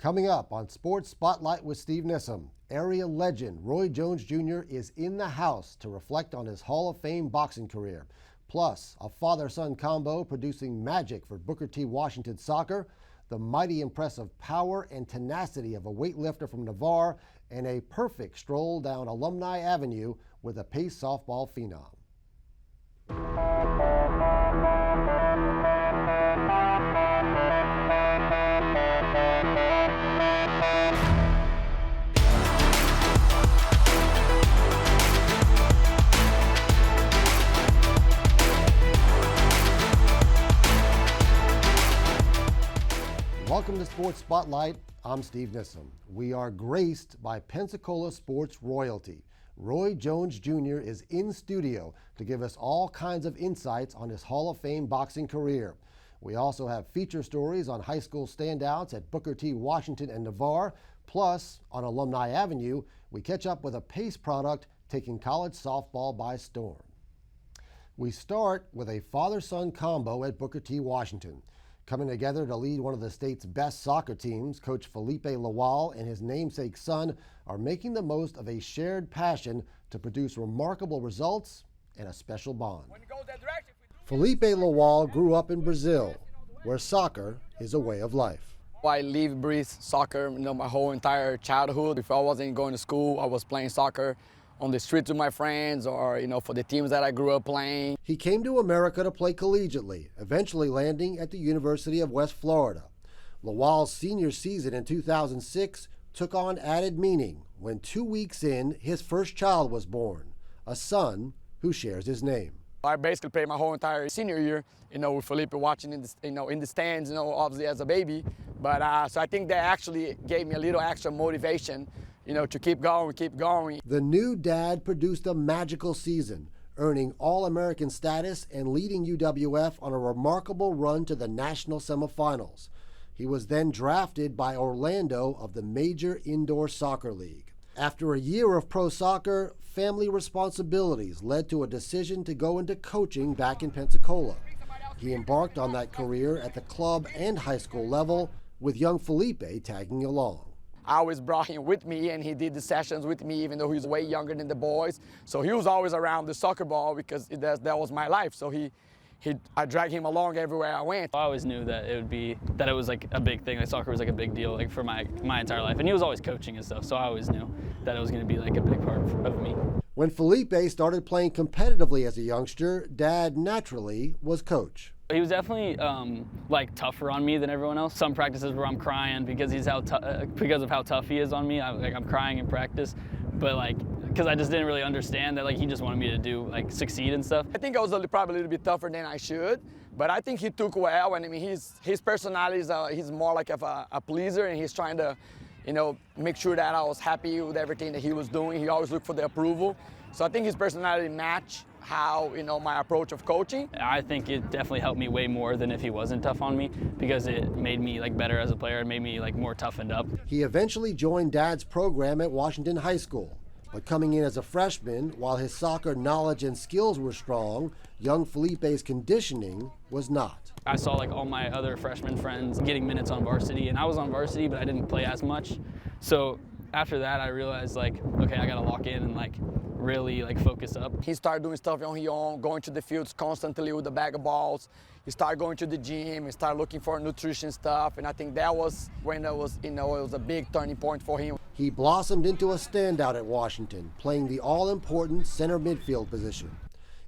Coming up on Sports Spotlight with Steve Nissom, area legend Roy Jones Jr. is in the house to reflect on his Hall of Fame boxing career. Plus, a father-son combo producing magic for Booker T. Washington soccer, the mighty impressive power and tenacity of a weightlifter from Navarre, and a perfect stroll down Alumni Avenue with a Pace softball phenom. Welcome to Sports Spotlight. I'm Steve Nissom. We are graced by Pensacola sports royalty. Roy Jones Jr. is in studio to give us all kinds of insights on his Hall of Fame boxing career. We also have feature stories on high school standouts at Booker T. Washington and Navarre. Plus, on Alumni Avenue, we catch up with a Pace product taking college softball by storm. We start with a father-son combo at Booker T. Washington. Coming together to lead one of the state's best soccer teams, Coach Felipe Lawall and his namesake son are making the most of a shared passion to produce remarkable results and a special bond. Felipe Lawall grew up in Brazil, where soccer is a way of life. I live, breathe soccer, my whole entire childhood. If I wasn't going to school, I was playing soccer on the streets with my friends or, for the teams that I grew up playing. He came to America to play collegiately, eventually landing at the University of West Florida. Lawall's senior season in 2006 took on added meaning when 2 weeks in, his first child was born, a son who shares his name. I basically played my whole entire senior year, with Felipe watching in the stands, obviously as a baby. But so I think that actually gave me a little extra motivation, to keep going. The new dad produced a magical season, earning All-American status and leading UWF on a remarkable run to the national semifinals. He was then drafted by Orlando of the Major Indoor Soccer League. After a year of pro soccer, family responsibilities led to a decision to go into coaching back in Pensacola. He embarked on that career at the club and high school level, with young Felipe tagging along. I always brought him with me, and he did the sessions with me, even though he was way younger than the boys. So he was always around the soccer ball because that was my life. So I dragged him along everywhere I went. I always knew that it was like a big thing. Like soccer was like a big deal, like for my entire life. And he was always coaching and stuff, so I always knew that it was going to be like a big part of me. When Felipe started playing competitively as a youngster, Dad naturally was coach. He was definitely tougher on me than everyone else. Some practices where I'm crying because of how tough he is on me. I'm crying in practice, but because I just didn't really understand that he just wanted me to succeed and stuff. I think I was probably a little bit tougher than I should, but I think he took well. And his personality is he's more like a pleaser, and he's trying to make sure that I was happy with everything that he was doing. He always looked for the approval. So I think his personality matched how, my approach of coaching. I think it definitely helped me way more than if he wasn't tough on me, because it made me better as a player. It made me more toughened up. He eventually joined Dad's program at Washington High School, but coming in as a freshman, while his soccer knowledge and skills were strong, young Felipe's conditioning was not. I saw all my other freshman friends getting minutes on varsity, and I was on varsity, but I didn't play as much. So after that, I realized okay, I gotta lock in and really focus up. He started doing stuff on his own, going to the fields constantly with a bag of balls. He started going to the gym. He started looking for nutrition stuff, and I think that was when it was a big turning point for him. He blossomed into a standout at Washington, playing the all-important center midfield position,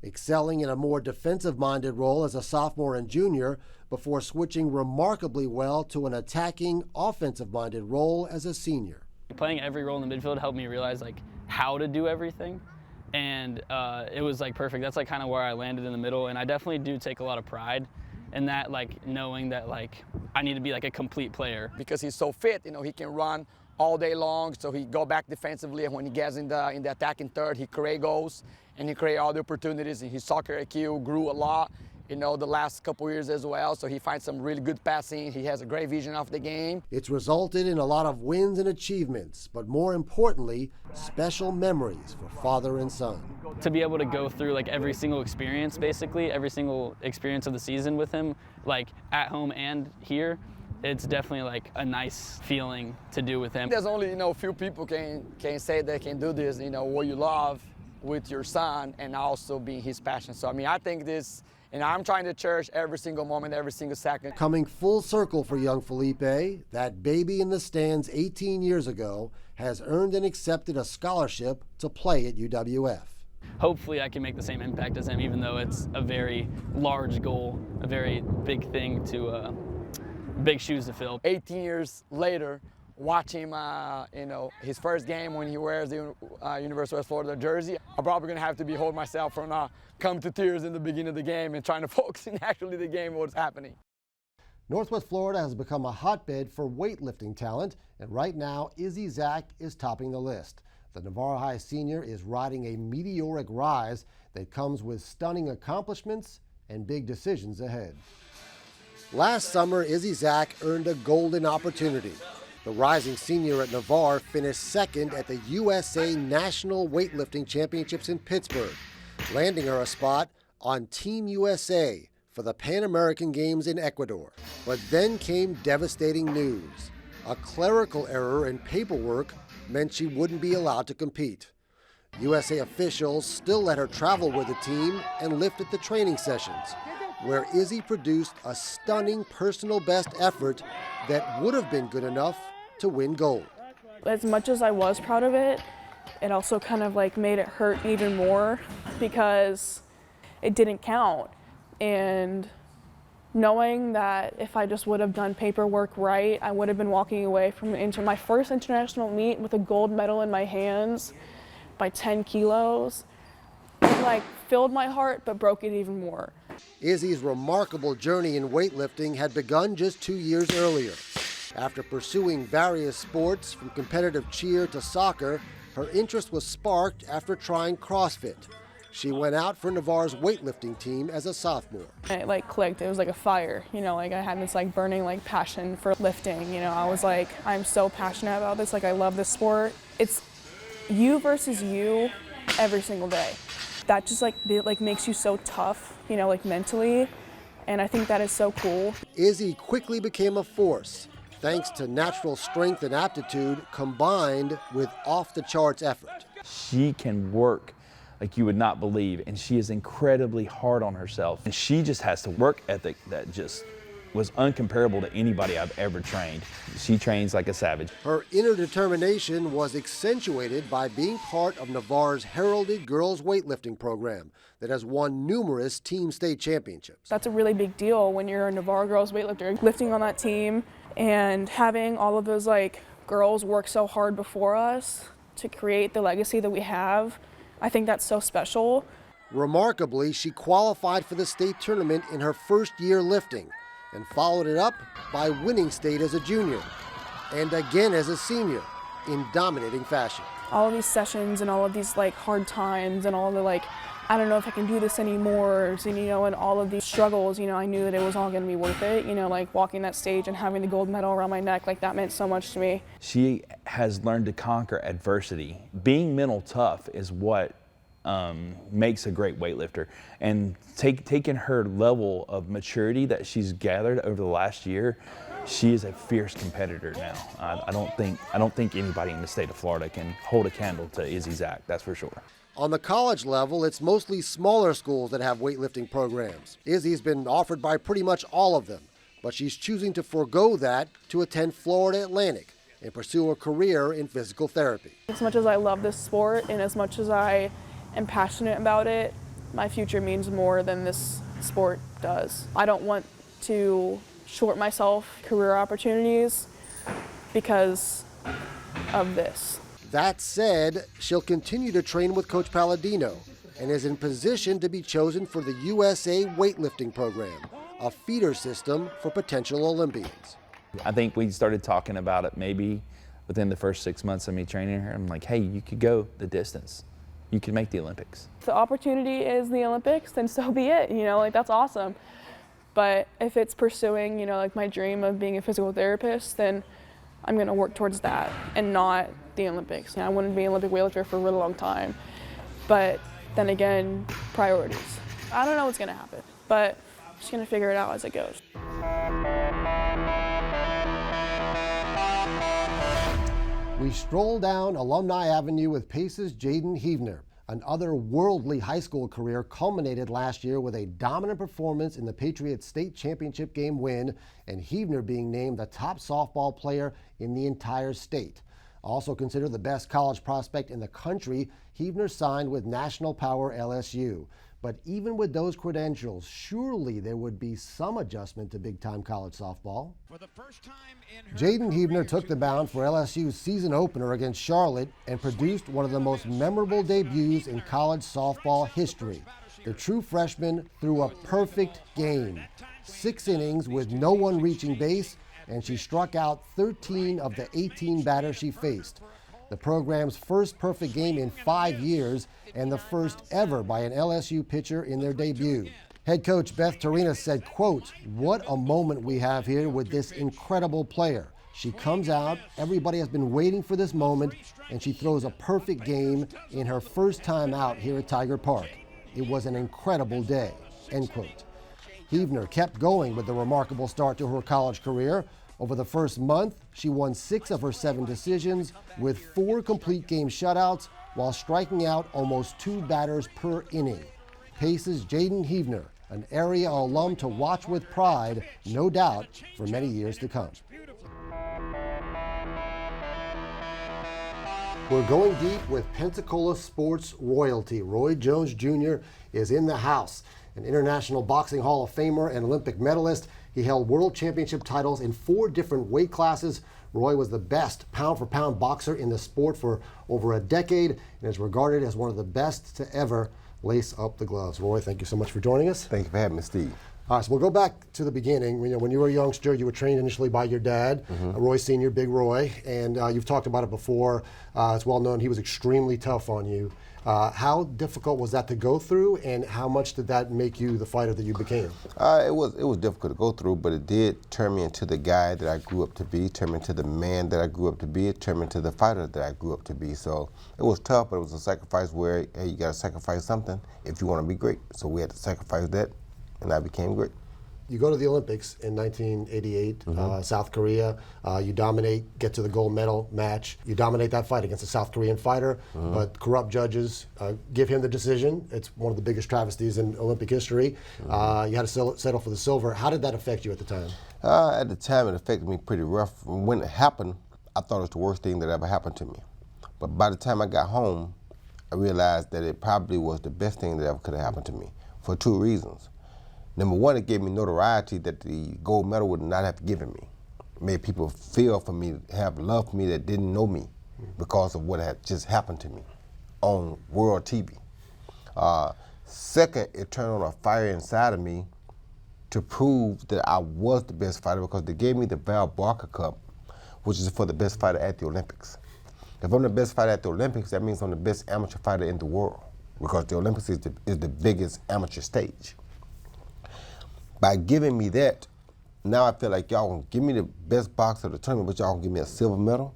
excelling in a more defensive-minded role as a sophomore and junior before switching remarkably well to an attacking, offensive-minded role as a senior. Playing every role in the midfield helped me realize how to do everything, and it was perfect. That's kind of where I landed in the middle, and I definitely do take a lot of pride in that, knowing that I need to be a complete player. Because he's so fit, he can run all day long, so he go back defensively, and when he gets in the attacking third, he create goals and he create all the opportunities, and his soccer IQ grew a lot. The last couple years as well, so he finds some really good passing. He has a great vision of the game. It's resulted in a lot of wins and achievements, but more importantly, special memories for father and son. To be able to go through every single experience, basically, every single experience of the season with him, at home and here, it's definitely like a nice feeling to do with him. There's only, few people can say they can do this, what you love with your son and also being his passion. So, I think this, and I'm trying to cherish every single moment, every single second. Coming full circle for young Felipe, that baby in the stands 18 years ago has earned and accepted a scholarship to play at UWF. Hopefully I can make the same impact as him, even though it's a very large goal, a very big thing to, big shoes to fill. 18 years later, watch him, his first game when he wears the University of West Florida jersey, I'm probably going to have to be holding myself from come to tears in the beginning of the game and trying to focus on actually the game, what's happening. Northwest Florida has become a hotbed for weightlifting talent, and right now, Izzy Zach is topping the list. The Navarre High senior is riding a meteoric rise that comes with stunning accomplishments and big decisions ahead. Last summer, Izzy Zach earned a golden opportunity. The rising senior at Navarre finished second at the USA National Weightlifting Championships in Pittsburgh, landing her a spot on Team USA for the Pan American Games in Ecuador. But then came devastating news. A clerical error in paperwork meant she wouldn't be allowed to compete. USA officials still let her travel with the team and lift at the training sessions, where Izzy produced a stunning personal best effort that would have been good enough to win gold. As much as I was proud of it, it also kind of made it hurt even more because it didn't count. And knowing that if I just would have done paperwork right, I would have been walking away from my first international meet with a gold medal in my hands by 10 kilos. It filled my heart but broke it even more. Izzy's remarkable journey in weightlifting had begun just 2 years earlier. After pursuing various sports, from competitive cheer to soccer, her interest was sparked after trying CrossFit. She went out for Navarre's weightlifting team as a sophomore. It clicked. It was like a fire. I had this burning passion for lifting. I was I'm so passionate about this. I love this sport. It's you versus you every single day. That just makes you so tough, mentally. And I think that is so cool. Izzy quickly became a force, thanks to natural strength and aptitude combined with off-the-charts effort. She can work like you would not believe, and she is incredibly hard on herself. And she just has a work ethic that just was uncomparable to anybody I've ever trained. She trains like a savage. Her inner determination was accentuated by being part of Navarre's heralded girls weightlifting program that has won numerous team state championships. That's a really big deal when you're a Navarre girls weightlifter. Lifting on that team and having all of those girls work so hard before us to create the legacy that we have, I think that's so special. Remarkably, she qualified for the state tournament in her first year lifting and followed it up by winning state as a junior and again as a senior in dominating fashion. All of these sessions and all of these hard times and all the I don't know if I can do this anymore, and all of these struggles, I knew that it was all going to be worth it, walking that stage and having the gold medal around my neck, that meant so much to me. She has learned to conquer adversity. Being mental tough is what makes a great weightlifter. And taking her level of maturity that she's gathered over the last year, she is a fierce competitor now. I don't think anybody in the state of Florida can hold a candle to Izzy Zach, that's for sure. On the college level, it's mostly smaller schools that have weightlifting programs. Izzy's been offered by pretty much all of them, but she's choosing to forego that to attend Florida Atlantic and pursue a career in physical therapy. As much as I love this sport and as much as I am passionate about it, my future means more than this sport does. I don't want to short myself career opportunities because of this. That said, she'll continue to train with Coach Palladino and is in position to be chosen for the USA weightlifting program, a feeder system for potential Olympians. I think we started talking about it maybe within the first 6 months of me training her. I'm like, hey, you could go the distance. You could make the Olympics. If the opportunity is the Olympics, then so be it. That's awesome. But if it's pursuing, my dream of being a physical therapist, then I'm going to work towards that and not the Olympics. I wanted to be an Olympic weightlifter for a really long time. But then again, priorities. I don't know what's going to happen, but I'm just going to figure it out as it goes. We stroll down Alumni Avenue with Pace's Jaden Heavner. An otherworldly high school career culminated last year with a dominant performance in the Patriots state championship game win, and Heavner being named the top softball player in the entire state. Also considered the best college prospect in the country, Heavner signed with national power LSU. But even with those credentials, surely there would be some adjustment to big-time college softball. Jaden Heavner took the mound for LSU's season opener against Charlotte and produced one of the most memorable debuts in college softball history. The true freshman threw a perfect game. 6 innings with no one reaching base, and she struck out 13 of the 18 batters she faced. The program's first perfect game in 5 years and the first ever by an LSU pitcher in their debut. Head coach Beth Torina said, quote, "What a moment we have here with this incredible player. She comes out, everybody has been waiting for this moment, and she throws a perfect game in her first time out here at Tiger Park. It was an incredible day," end quote. Heavner kept going with the remarkable start to her college career. Over the first month, she won 6 of her 7 decisions with 4 complete game shutouts while striking out almost 2 batters per inning. Pace's Jaden Heavner, an area alum to watch with pride, no doubt, for many years to come. We're going deep with Pensacola sports royalty. Roy Jones Jr. is in the house. An International Boxing Hall of Famer and Olympic medalist, he held world championship titles in 4 different weight classes. Roy was the best pound-for-pound boxer in the sport for over a decade and is regarded as one of the best to ever lace up the gloves. Roy, thank you so much for joining us. Thank you for having me, Steve. All right, so we'll go back to the beginning. When you were a youngster, you were trained initially by your dad, Roy Sr., Big Roy, and you've talked about it before. It's well known he was extremely tough on you. How difficult was that to go through, and how much did that make you the fighter that you became? It was difficult to go through, but it did turn me into the guy that I grew up to be, turn me into the man that I grew up to be, it turned me into the fighter that I grew up to be. So it was tough, but it was a sacrifice where, hey, you got to sacrifice something if you want to be great. So we had to sacrifice that, and I became great. You go to the Olympics in 1988, South Korea. You dominate, get to the gold medal match. You dominate that fight against a South Korean fighter, but corrupt judges give him the decision. It's one of the biggest travesties in Olympic history. You had to settle for the silver. How did that affect you at the time? At the time, it affected me pretty rough. When it happened, I thought it was the worst thing that ever happened to me. But by the time I got home, I realized that it probably was the best thing that ever could have happened to me for 2 reasons. Number one, it gave me notoriety that the gold medal would not have given me. It made people feel for me, have love for me that didn't know me because of what had just happened to me on world TV. Second, it turned on a fire inside of me to prove that I was the best fighter because they gave me the Val Barker Cup, which is for the best fighter at the Olympics. If I'm the best fighter at the Olympics, that means I'm the best amateur fighter in the world because the Olympics is the biggest amateur stage. By giving me that, now I feel like y'all gonna give me the best boxer of the tournament, but y'all gonna give me a silver medal.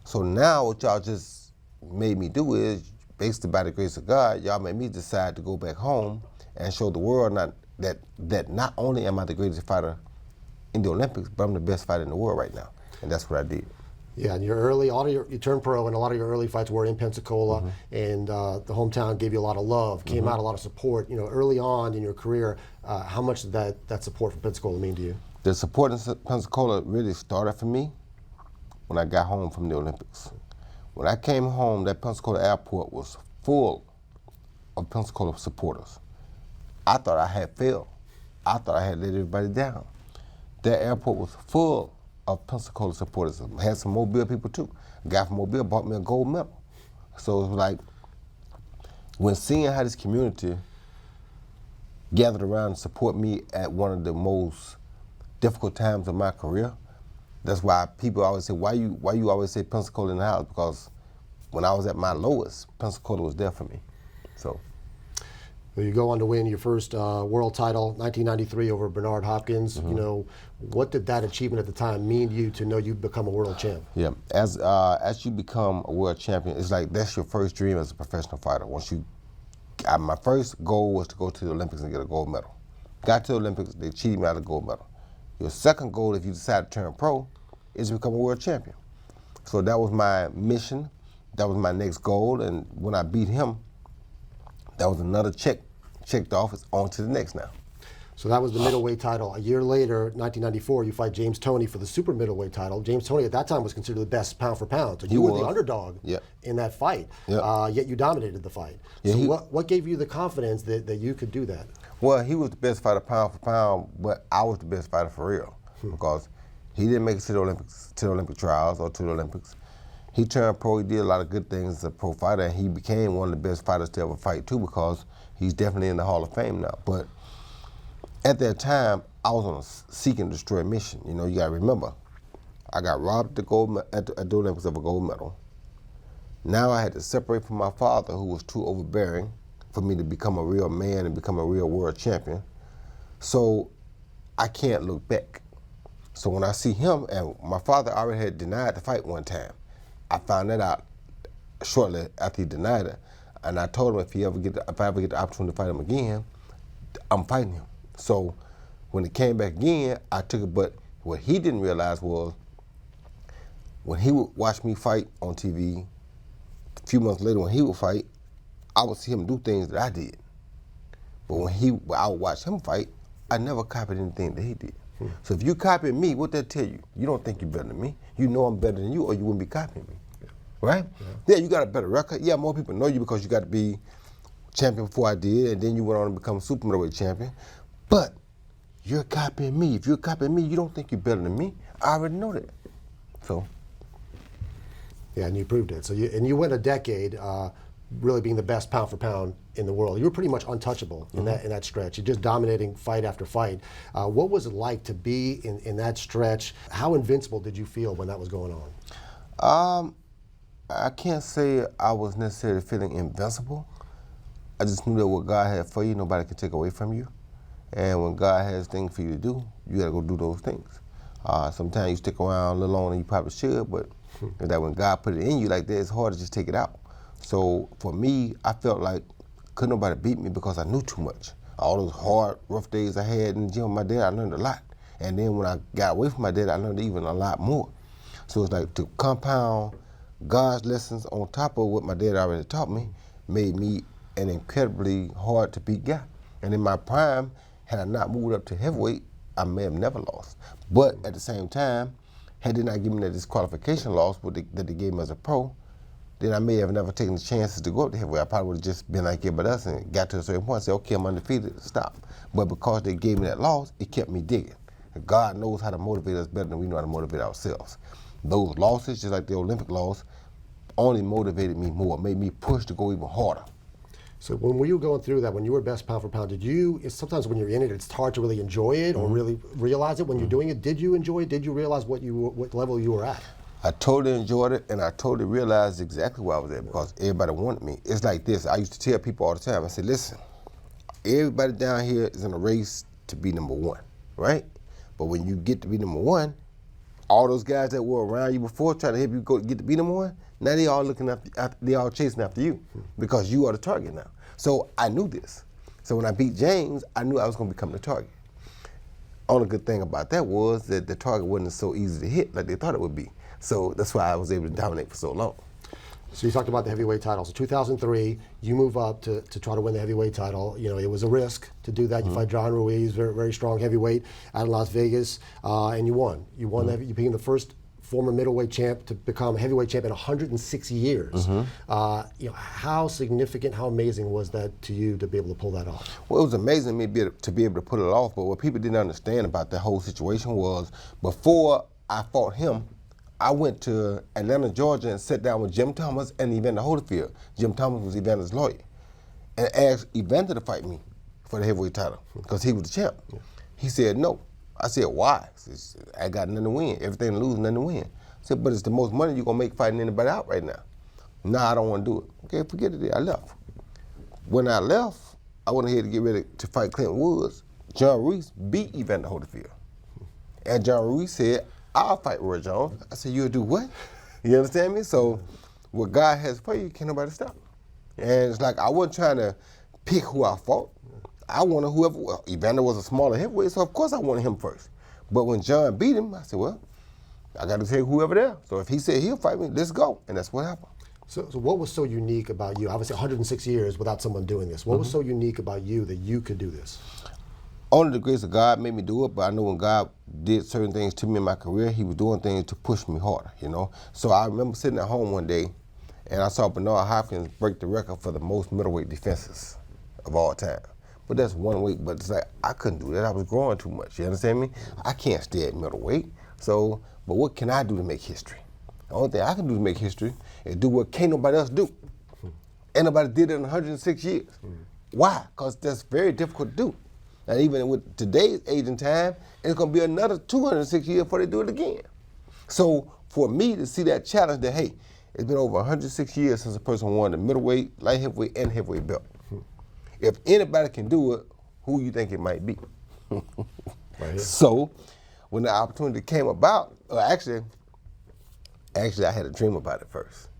So now what y'all just made me do is, based by the grace of God, y'all made me decide to go back home and show the world that not only am I the greatest fighter in the Olympics, but I'm the best fighter in the world right now. And that's what I did. Yeah, and you turned pro, and a lot of your early fights were in Pensacola, and the hometown gave you a lot of love, came out a lot of support. Early on in your career, how much did that support from Pensacola mean to you? The support in Pensacola really started for me when I got home from the Olympics. When I came home, that Pensacola airport was full of Pensacola supporters. I thought I had failed. I thought I had let everybody down. That airport was full of Pensacola supporters. I had some Mobile people too. A guy from Mobile bought me a gold medal. So it was like, when seeing how this community gathered around and support me at one of the most difficult times of my career, that's why people always say, why you always say Pensacola in the house? Because when I was at my lowest, Pensacola was there for me. So. Well, you go on to win your first world title, 1993 over Bernard Hopkins. What did that achievement at the time mean to you to know you've become a world champ? Yeah, as you become a world champion, it's like that's your first dream as a professional fighter. My first goal was to go to the Olympics and get a gold medal. Got to the Olympics, they cheated me out of the gold medal. Your second goal, if you decide to turn pro, is to become a world champion. So that was my mission. That was my next goal. And when I beat him, that was another checked off. It's on to the next now. So that was the middleweight title. A year later, 1994, you fight James Toney for the super middleweight title. James Toney at that time was considered the best pound for pound. So you were the underdog in that fight, yet you dominated the fight. Yeah, so what gave you the confidence that you could do that? Well, he was the best fighter pound for pound, but I was the best fighter for real because he didn't make it to the Olympic trials or to the Olympics. He turned pro. He did a lot of good things as a pro fighter, and he became one of the best fighters to ever fight too because he's definitely in the Hall of Fame now. But at that time, I was on a seek and destroy mission. You know, you gotta remember, I got robbed at the Olympics of a gold medal. Now I had to separate from my father, who was too overbearing for me to become a real man and become a real world champion. So I can't look back. So when I see him, and my father already had denied the fight one time, I found that out shortly after he denied it, and I told him if I ever get the opportunity to fight him again, I'm fighting him. So when it came back again, I took it, but what he didn't realize was when he would watch me fight on TV, a few months later when he would fight, I would see him do things that I did. But when I would watch him fight, I never copied anything that he did. So if you copy me, what that tell you? You don't think you're better than me. You know I'm better than you, or you wouldn't be copying me, right? Yeah, you got a better record. Yeah, more people know you because you got to be champion before I did, and then you went on to become a super middleweight champion. But you're copying me. If you're copying me, you don't think you're better than me. I already know that. So. Yeah, and you proved it. So you went a decade really being the best pound for pound in the world. You were pretty much untouchable in that stretch. You're just dominating fight after fight. What was it like to be in that stretch? How invincible did you feel when that was going on? I can't say I was necessarily feeling invincible. I just knew that what God had for you, nobody can take away from you. And when God has things for you to do, you gotta go do those things. Sometimes you stick around a little longer than you probably should, but that when God put it in you like that, it's hard to just take it out. So for me, I felt like couldn't nobody beat me because I knew too much. All those hard, rough days I had in the gym with my dad, I learned a lot. And then when I got away from my dad, I learned even a lot more. So it's like to compound God's lessons on top of what my dad already taught me made me an incredibly hard to beat guy. And in my prime, had I not moved up to heavyweight, I may have never lost. But at the same time, had they not given me that disqualification loss that they gave me as a pro, then I may have never taken the chances to go up to heavyweight. I probably would have just been like everybody else and got to a certain point and said, okay, I'm undefeated, stop. But because they gave me that loss, it kept me digging. God knows how to motivate us better than we know how to motivate ourselves. Those losses, just like the Olympic loss, only motivated me more, made me push to go even harder. So when you were going through that, when you were best pound for pound, sometimes when you're in it, it's hard to really enjoy it or really realize it when you're doing it. Did you enjoy it? Did you realize what level you were at? I totally enjoyed it, and I totally realized exactly where I was at because everybody wanted me. It's like this. I used to tell people all the time, I said, listen, everybody down here is in a race to be number one, right? But when you get to be number one, all those guys that were around you before trying to help you get to be number one, now they all they all chasing after you because you are the target now. So I knew this. So when I beat James, I knew I was going to become the target. Only good thing about that was that the target wasn't so easy to hit like they thought it would be. So that's why I was able to dominate for so long. So you talked about the heavyweight title. So 2003, you move up to try to win the heavyweight title. You know, it was a risk to do that. You fight John Ruiz, very, very strong heavyweight out in Las Vegas, and you won. You won that. You became the first former middleweight champ to become a heavyweight champ in 106 years. You know, how significant, how amazing was that to you to be able to pull that off? Well, it was amazing to be able to pull it off, but what people didn't understand about that whole situation was before I fought him, I went to Atlanta, Georgia and sat down with Jim Thomas and Evander Holyfield. Jim Thomas was Evander's lawyer, and asked Evander to fight me for the heavyweight title because he was the champ. He said no. I said, why? He said, I got nothing to win. Everything to lose, nothing to win. I said, but it's the most money you're going to make fighting anybody out right now. Nah, I don't want to do it. Okay, forget it. I left. When I left, I went ahead to get ready to fight Clinton Woods. John Ruiz beat Evander Holyfield. And John Ruiz said, I'll fight Roy Jones. I said, you'll do what? You understand me? So what God has for you, can't nobody stop. And it's like I wasn't trying to pick who I fought. I wanted whoever, well, Evander was a smaller heavyweight, so of course I wanted him first. But when John beat him, I said, well, I got to take whoever there. So if he said he'll fight me, let's go. And that's what happened. So what was so unique about you? Obviously, 106 years without someone doing this. What was so unique about you that you could do this? Only the grace of God made me do it, but I know when God did certain things to me in my career, he was doing things to push me harder, you know? So I remember sitting at home one day, and I saw Bernard Hopkins break the record for the most middleweight defenses of all time. But that's one weight, but it's like, I couldn't do that. I was growing too much, you understand me? I can't stay at middleweight. So, but what can I do to make history? The only thing I can do to make history is do what can't nobody else do. Ain't nobody did it in 106 years. Why? Because that's very difficult to do. And even with today's age and time, it's gonna be another 206 years before they do it again. So for me to see that challenge that, hey, it's been over 106 years since a person won the middleweight, light heavyweight, and heavyweight belt. If anybody can do it, who you think it might be? Right. So when the opportunity came about, actually I had a dream about it first.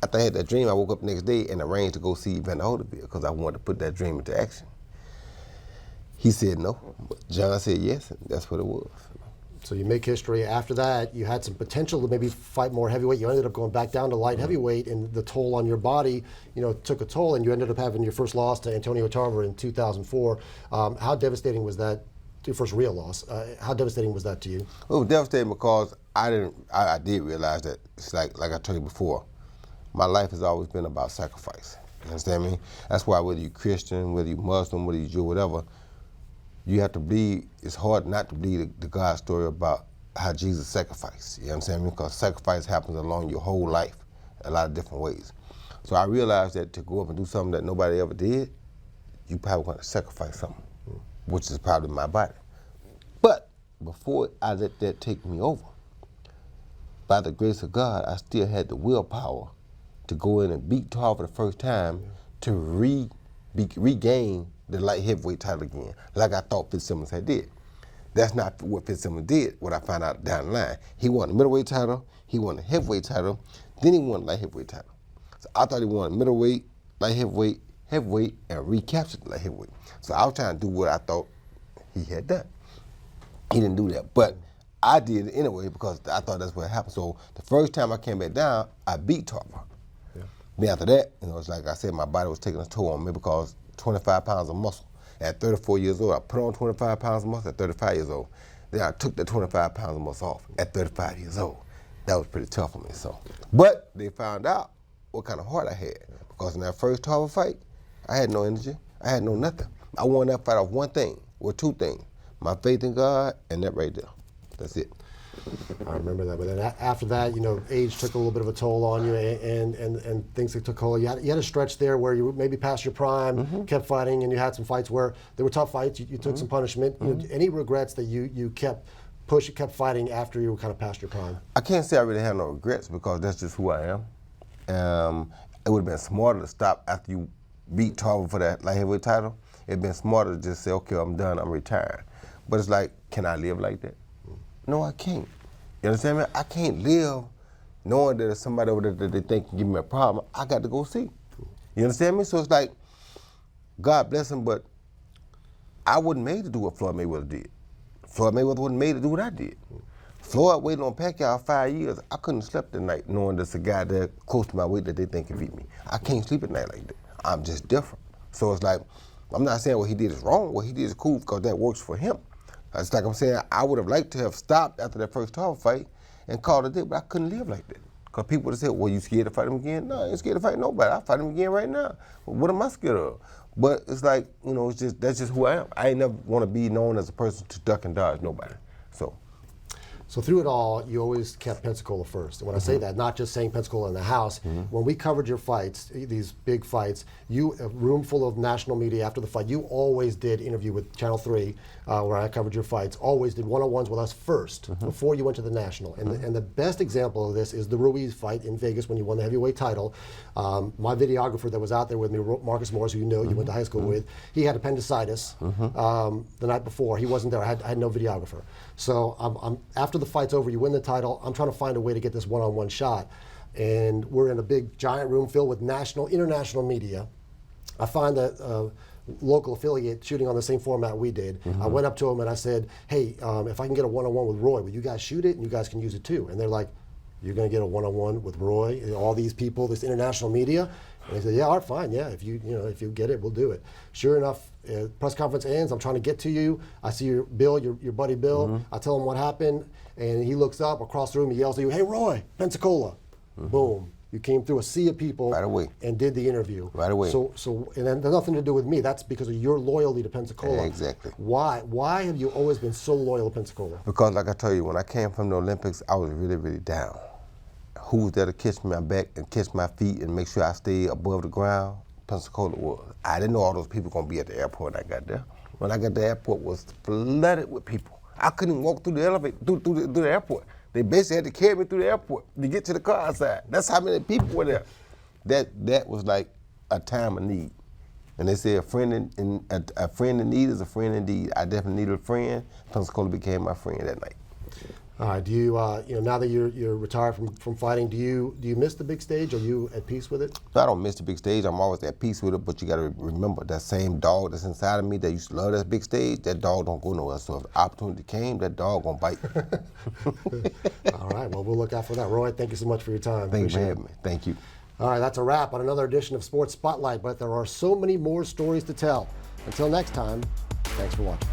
After I had that dream, I woke up the next day and arranged to go see Evander Holyfield because I wanted to put that dream into action. He said no, but John said yes, and that's what it was. So you make history. After that, you had some potential to maybe fight more heavyweight. You ended up going back down to light heavyweight, and the toll on your body, took a toll, and you ended up having your first loss to Antonio Tarver in 2004. How devastating was that? Your first real loss. How devastating was that to you? It was devastating because I did realize that it's like I told you before, my life has always been about sacrifice. You understand me? That's why whether you're Christian, whether you're Muslim, whether you're Jew, whatever, you have to believe, it's hard not to believe the God story about how Jesus sacrificed. You understand me? Because sacrifice happens along your whole life in a lot of different ways. So I realized that to go up and do something that nobody ever did, you probably want to sacrifice something, which is probably my body. But before I let that take me over, by the grace of God, I still had the willpower to go in and beat Tarver the first time to regain the light heavyweight title again, like I thought Fitzsimmons had did. That's not what Fitzsimmons did, what I found out down the line. He won the middleweight title, he won the heavyweight title, then he won the light heavyweight title. So I thought he won middleweight, light heavyweight, heavyweight, and recaptured the light heavyweight. So I was trying to do what I thought he had done. He didn't do that, but I did it anyway because I thought that's what happened. So the first time I came back down, I beat Tarver. Then after that, it's like I said, my body was taking a toll on me because 25 pounds of muscle. At 34 years old, I put on 25 pounds of muscle at 35 years old. Then I took the 25 pounds of muscle off at 35 years old. That was pretty tough on me, so. But they found out what kind of heart I had because in that first Tarver fight, I had no energy. I had no nothing. I won that fight off one thing, or two things. My faith in God and that right there. That's it. I remember that. But then after that, age took a little bit of a toll on you, and things that took hold. You had a stretch there where you maybe past your prime, kept fighting, and you had some fights where they were tough fights. You took some punishment. Any regrets that you kept fighting after you were kind of past your prime? I can't say I really have no regrets because that's just who I am. It would have been smarter to stop after you beat Tarver for that light heavyweight title. It'd been smarter to just say, okay, I'm done, I'm retired. But it's like, can I live like that? No, I can't. You understand me? I can't live knowing that there's somebody over there that they think can give me a problem. I got to go see. You understand me? So it's like, God bless him, but I wasn't made to do what Floyd Mayweather did. Floyd Mayweather wasn't made to do what I did. Floyd waited on Pacquiao 5 years. I couldn't sleep at night knowing there's a guy there close to my weight that they think can beat me. I can't sleep at night like that. I'm just different. So it's like, I'm not saying what he did is wrong. What he did is cool because that works for him. It's like I'm saying, I would have liked to have stopped after that first Tarver fight and called it there, but I couldn't live like that. Because people would have said, well, you scared to fight him again? No, I ain't scared to fight nobody. I'll fight him again right now. What am I scared of? But it's like, that's just who I am. I ain't never want to be known as a person to duck and dodge nobody. So through it all, you always kept Pensacola first. And when I say that, not just saying Pensacola in the house, when we covered your fights, these big fights, a room full of national media after the fight, you always did interview with Channel 3, where I covered your fights, always did one-on-ones with us first, before you went to the national. And the best example of this is the Ruiz fight in Vegas when you won the heavyweight title. My videographer that was out there with me, Marcus Morris, who you went to high school with, he had appendicitis the night before. He wasn't there. I had no videographer. So I'm after the fight's over, you win the title, I'm trying to find a way to get this one-on-one shot. And we're in a big, giant room filled with international media. I find that local affiliate shooting on the same format we did. I went up to them and I said, hey, if I can get a one-on-one with Roy, will you guys shoot it and you guys can use it too? And they're like, you're going to get a one-on-one with Roy and all these people, this international media? And they said, yeah, all right, fine, yeah, if you get it, we'll do it. Sure enough, press conference ends, I'm trying to get to you. I see your Bill, your buddy Bill. I tell him what happened, and he looks up across the room, he yells at you, hey, Roy, Pensacola. Boom. You came through a sea of people Right away. and did the interview. Right away. So and that has nothing to do with me. That's because of your loyalty to Pensacola. Yeah, exactly. Why have you always been so loyal to Pensacola? Because like I tell you, when I came from the Olympics, I was really, really down. Who was there to catch my back and catch my feet and make sure I stayed above the ground? Pensacola was. I didn't know all those people gonna be at the airport when I got there. When I got there, the airport was flooded with people. I couldn't even walk through the elevator, through the airport. They basically had to carry me through the airport to get to the car outside. That's how many people were there. That was like a time of need. And they say a friend in need is a friend indeed. I definitely needed a friend. Pensacola became my friend that night. All right. Do you now that you're retired from fighting, do you miss the big stage? Are you at peace with it? No, I don't miss the big stage. I'm always at peace with it. But you got to remember that same dog that's inside of me that used to love that big stage. That dog don't go nowhere. So if the opportunity came, that dog gonna bite. All right. Well, we'll look out for that. Roy, thank you so much for your time. Thank you for Appreciate having me. Thank you. All right. That's a wrap on another edition of Sports Spotlight. But there are so many more stories to tell. Until next time, thanks for watching.